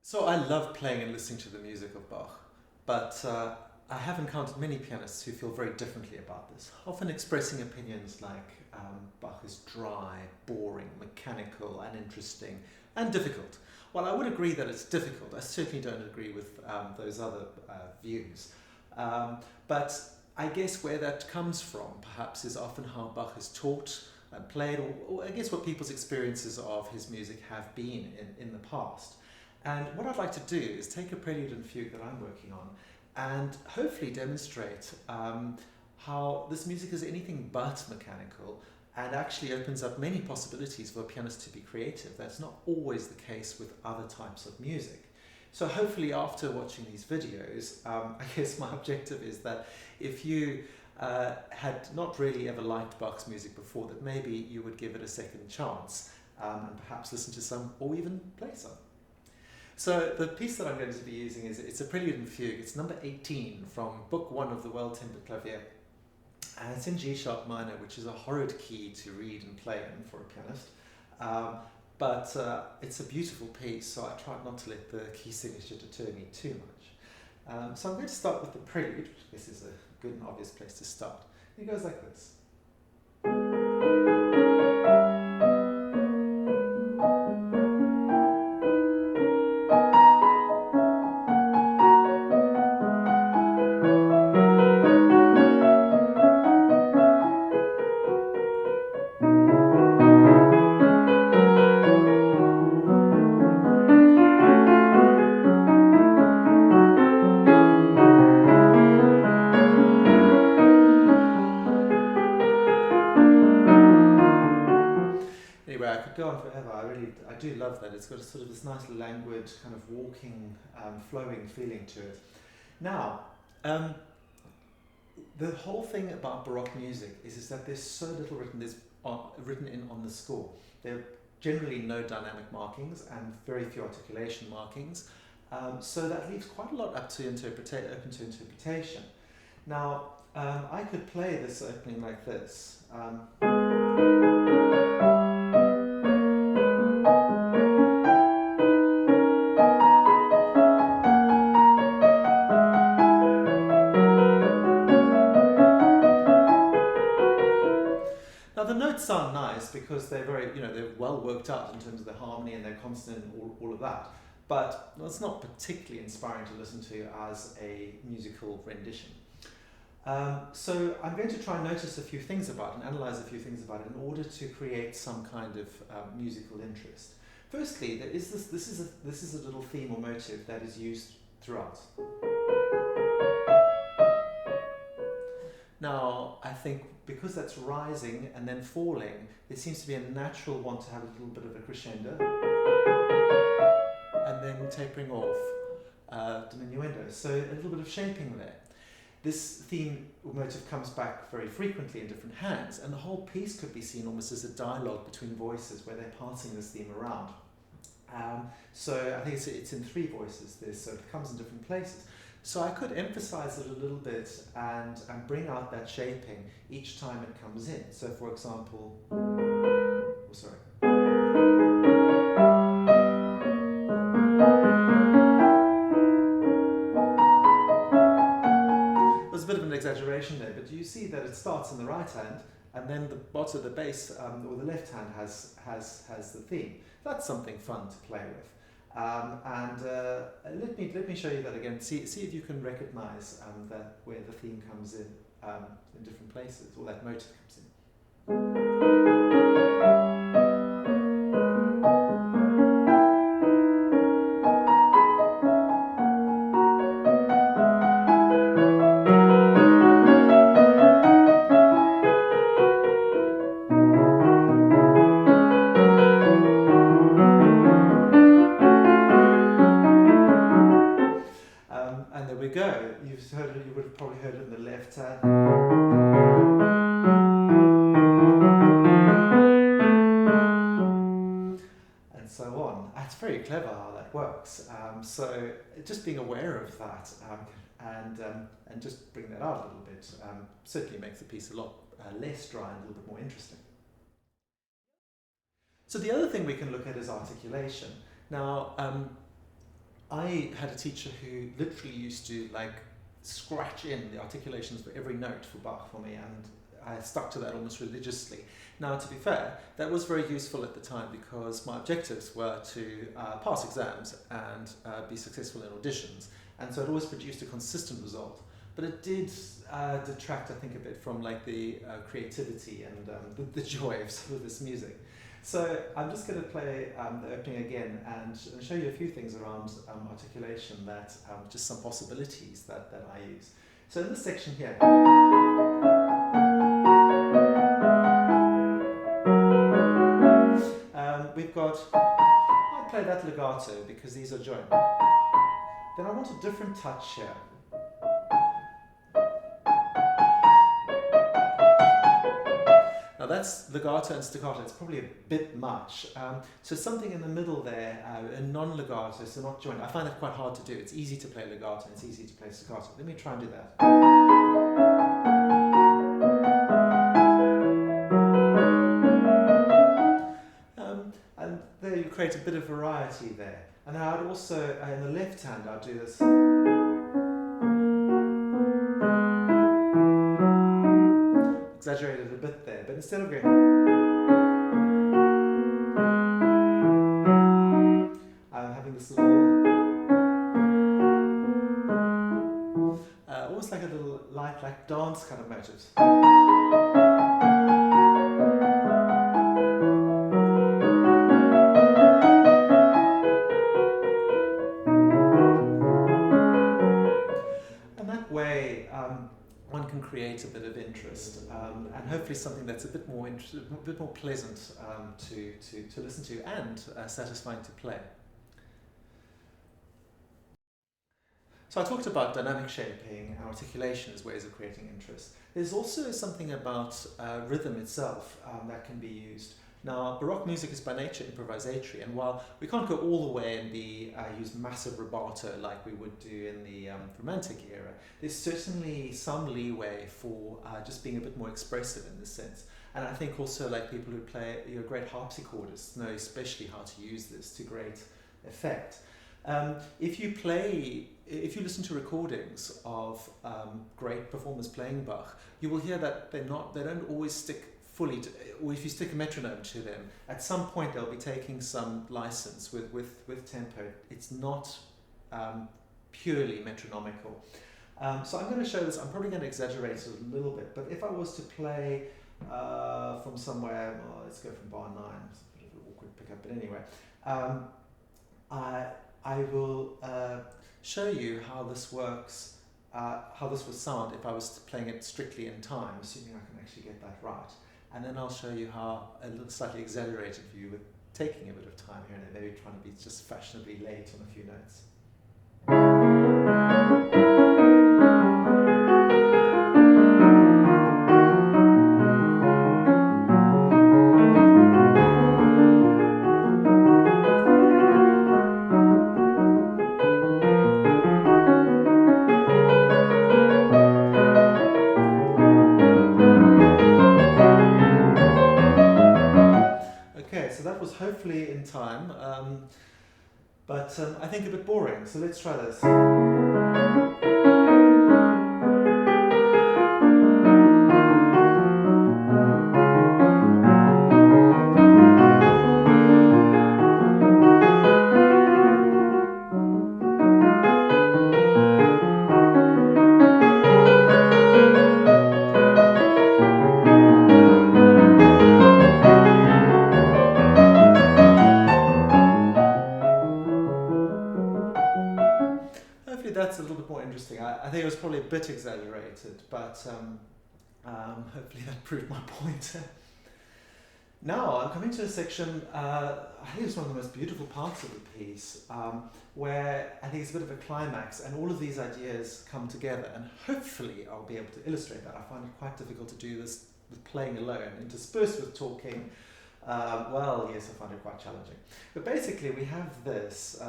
So I love playing and listening to the music of Bach, but I have encountered many pianists who feel very differently about this, often expressing opinions like Bach is dry, boring, mechanical, uninteresting, and difficult. While I would agree that it's difficult, I certainly don't agree with those other views. But I guess where that comes from, perhaps, is often how Bach is taught and played, or I guess what people's experiences of his music have been in the past. And what I'd like to do is take a prelude and fugue that I'm working on and hopefully demonstrate how this music is anything but mechanical and actually opens up many possibilities for a pianist to be creative. That's not always the case with other types of music. So hopefully after watching these videos, I guess my objective is that if you had not really ever liked Bach's music before, that maybe you would give it a second chance and perhaps listen to some or even play some. So the piece that I'm going to be using it's a Prelude and Fugue. It's number 18 from Book 1 of the Well-Tempered Clavier. And it's in G sharp minor, which is a horrid key to read and play in for a pianist. But it's a beautiful piece, so I tried not to let the key signature deter me too much. So I'm going to start with the Prelude, which I guess is a good and obvious place to start. It goes like this. Anyway, I could go on forever. I do love that. It's got a sort of this nice languid, kind of walking, flowing feeling to it. Now, the whole thing about Baroque music is that there's so little written in on the score. There are generally no dynamic markings and very few articulation markings. So that leaves quite a lot open to interpretation. Now, I could play this opening like this. Now the notes sound nice because they're they're well worked out in terms of the harmony and their consonant and all of that. But it's not particularly inspiring to listen to as a musical rendition. So I'm going to try and notice a few things about it and analyze a few things about it in order to create some kind of musical interest. Firstly, this is a little theme or motive that is used throughout. Now, I think because that's rising and then falling, there seems to be a natural want to have a little bit of a crescendo and then tapering off, diminuendo. So a little bit of shaping there. This theme or motive comes back very frequently in different hands, and the whole piece could be seen almost as a dialogue between voices where they're passing this theme around. So I think it's in three voices, so it comes in different places. So I could emphasize it a little bit and bring out that shaping each time it comes in. So for example, there's a bit of an exaggeration there, but you see that it starts in the right hand and then the bottom of the bass or the left hand has the theme. That's something fun to play with. Let me show you that again. See if you can recognize that where the theme comes in different places, or that motive comes in. And there we go. You would have probably heard it in the left hand. And so on. It's very clever how that works. So just being aware of that and just bring that out a little bit certainly makes the piece a lot less dry and a little bit more interesting. So the other thing we can look at is articulation. Now, I had a teacher who literally used to like scratch in the articulations for every note for Bach for me, and I stuck to that almost religiously. Now, to be fair, that was very useful at the time because my objectives were to pass exams and be successful in auditions, and so it always produced a consistent result. But it did detract, I think, a bit from like the creativity and the joy of this music. So I'm just going to play the opening again and show you a few things around articulation that just some possibilities that I use. So in this section here, we've got, I'll play that legato because these are joined. Then I want a different touch here. Now that's legato and staccato, it's probably a bit much. So something in the middle there, a non-legato, so not joined. I find that quite hard to do. It's easy to play legato and it's easy to play staccato. Let me try and do that. And there you create a bit of variety there. And I'd also, in the left hand, I'd do this. Exaggerated a bit there, but instead of going, I'm having this little, almost like a little light, like dance kind of motives. And that way, one can create a bit of interest and hopefully something that's a bit more pleasant to listen to and satisfying to play. So I talked about dynamic shaping and articulation as ways of creating interest. There's also something about rhythm itself that can be used. Now, Baroque music is by nature improvisatory, and while we can't go all the way and use massive rubato like we would do in the Romantic era, there's certainly some leeway for just being a bit more expressive in this sense. And I think also like people who play, great harpsichordists know especially how to use this to great effect. If you listen to recordings of great performers playing Bach, you will hear that they don't always stick fully to, or if you stick a metronome to them, at some point they'll be taking some license with tempo. It's not purely metronomical. So I'm going to show this. I'm probably going to exaggerate it a little bit, but if I was to play from somewhere, well, let's go from bar 9, it's a bit of an awkward pickup, but anyway, I will show you how this works, how this would sound if I was playing it strictly in time, assuming I can actually get that right. And then I'll show you how a little slightly exaggerated view with taking a bit of time here and there, maybe trying to be just fashionably late on a few notes. Hopefully in time, but I think a bit boring, so let's try this. That's a little bit more interesting. I think it was probably a bit exaggerated, but hopefully that proved my point. Now I'm coming to a section, I think it's one of the most beautiful parts of the piece, where I think it's a bit of a climax and all of these ideas come together, and hopefully I'll be able to illustrate that. I find it quite difficult to do this with playing alone, interspersed with talking. Well, yes, I find it quite challenging. But basically we have this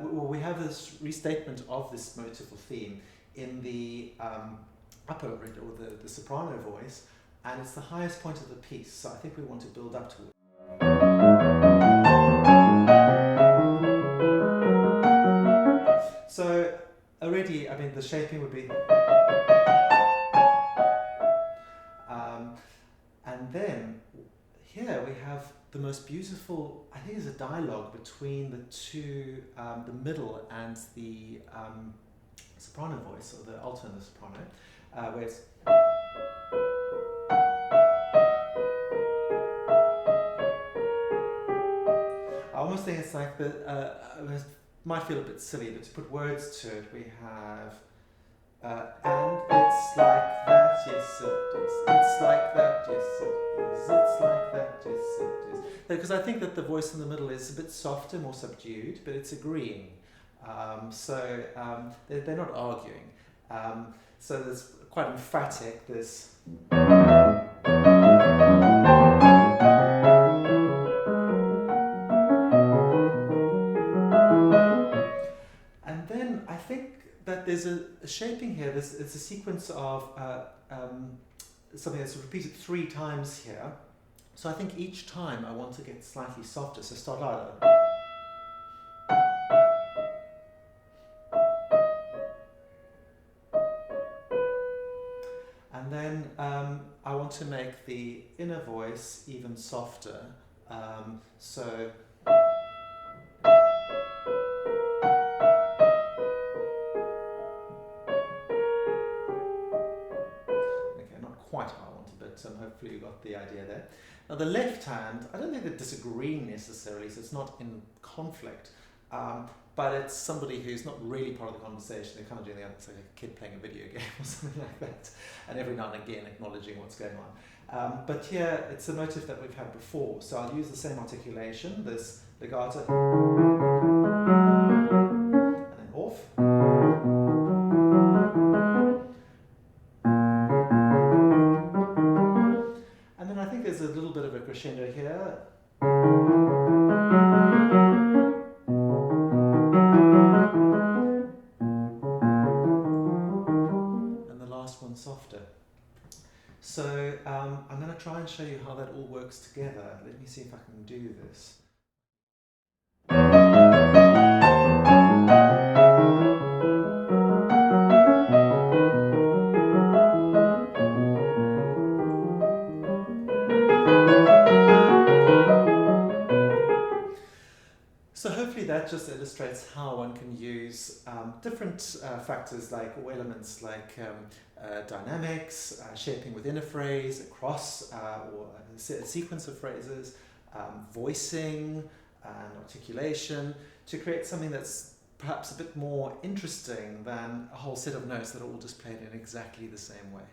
we have this restatement of this motive or theme in the upper or the soprano voice, and it's the highest point of the piece, so I think we want to build up to it. shaping would be. And then here we have the most beautiful, I think, is a dialogue between the two, the middle and the soprano voice, or the alto and the soprano, where it's. I almost think it's like it might feel a bit silly, but to put words to it, we have, and it's like that, yes it is. It's like that, yes it is. It's like that, yes it is. Because I think that the voice in the middle is a bit softer, more subdued, but it's agreeing. They're not arguing. So there's quite emphatic, there's. And then I think that there's a shaping here. It's a sequence of something that's repeated 3 times here. So I think each time I want to get slightly softer. So start out. And then I want to make the inner voice even softer. So. Quite how I wanted, but hopefully you got the idea there. Now the left hand, I don't think they're disagreeing necessarily, so it's not in conflict, but it's somebody who's not really part of the conversation. They're kind of doing it's like a kid playing a video game or something like that, and every now and again acknowledging what's going on. But here it's a motif that we've had before, so I'll use the same articulation, this legato, and then off. There's a little bit of a crescendo here. And the last one softer. So I'm going to try and show you how that all works together. Let me see if I can do this. So hopefully that just illustrates how one can use different factors or elements like dynamics, shaping within a phrase, across or a sequence of phrases, voicing and articulation to create something that's perhaps a bit more interesting than a whole set of notes that are all just played in exactly the same way.